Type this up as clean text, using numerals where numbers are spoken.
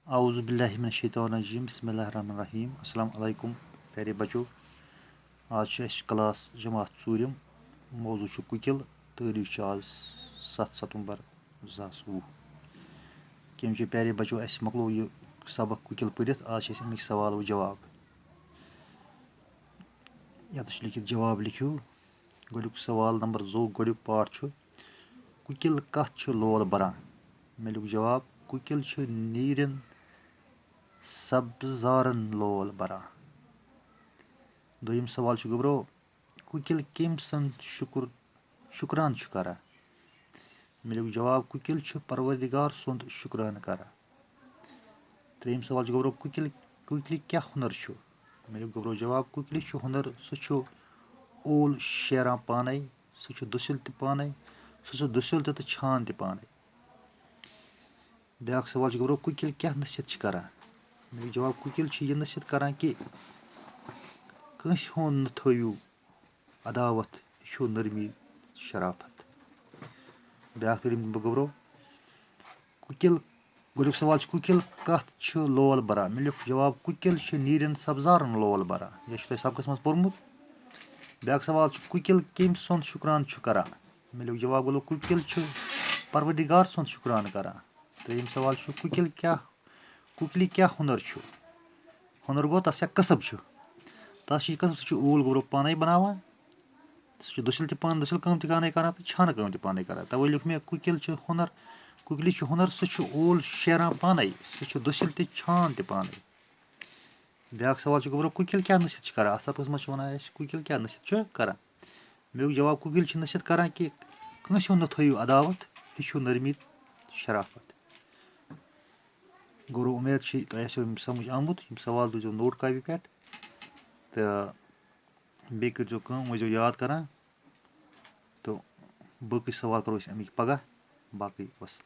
आउज़ु बिल्लाहि मिनश शैतानिर रजीम बिस्मिल्लाहिर रहमानिर रहीम अस्सलाम वालेकुम प्यारे बच्चों। आज छ अस क्लास जमात ژوٗرِم मौजू छ कुकिल तारीख छ आज 7 सितंबर 2020। क्योंकि प्यारे बच्चों अस मकलो ये सबक कुकिल पढ़ित आज छ अमिक सवाल व जवाब। यत लिखित जवाब लिखियो। गोडुक सवाल नंबर 2 गोडुक पार्ट छ कुकिल कथ छ लोल बरान। मे लिख जवाब कुकिल छ नीरन सब्जारन लोल बरान। दोयम सवाल छ गोब्रो कुकिल केम संद शुक्रान छ करा। मे लिख जवाब कुकिल छ परवरदिगार सुंद शुक्रान करा। त्रेयम सवाल छ गोब्रो कुकिल क्या हुनर छ। मे लिख गोब्रो जवाब कुकिल छ हुनर सु ओल शेरान पाने सु दुसिल त पाने सु दुसिल तो छान त पाने। ब्याक सवाल छ गोब्रो कुकिल क्या नसीहत छ करा। मे लिख जवाब कुकिल छ ये नसीहत करा कि कंस हुंद न थयु अदावत यू नरमी शराफत। ब्याक तरीम गोब्रो कुकिल गोडुक सवाल छ कुकिल कथ छ लोल बरा। मे लिख जवाब कुकिल छ नीरन सब्जारन लोल बरा। यह छ सबकस मज पोर्मुत। ब्याक सवाल छ कुकिल केम सुंद शुक्रान छ करा। मे लिख जवाब गोलो कुकिल छ परवरदिगार सुंद शुक्रान करा। त्रेयम सवाल छ कुकिल क्या हुनर छ। हुनर गो तस कसब छ तस कसब सु ओल गोब्रो पाने बनावान सु दुसिल काम त पाने करा तो छान काम त पाने करा। तवे लिख मे कुकिल छ हुनर कुकिल छ हुनर सु ओल शेरान पाने सु दुसिल त छान त पाने। ब्याक सवाल छ गोब्रो कुकिल क्या नसीहत छ करा। सबकस मज वन कुकिल क्या नसीहत छ करा। मे जवाब कुकिल छ नसीहत करा कि कंस हुंद न थयु अदावत यू नरमी शराफत। गोब्रो उम्मीद छ तह आसो समझ आमुत। सवाल दीजिए नोट कॉपी पे तो बे करो कम वजो याद करा तो बाकी सवाल करो अमिक पगह बाकी वसल।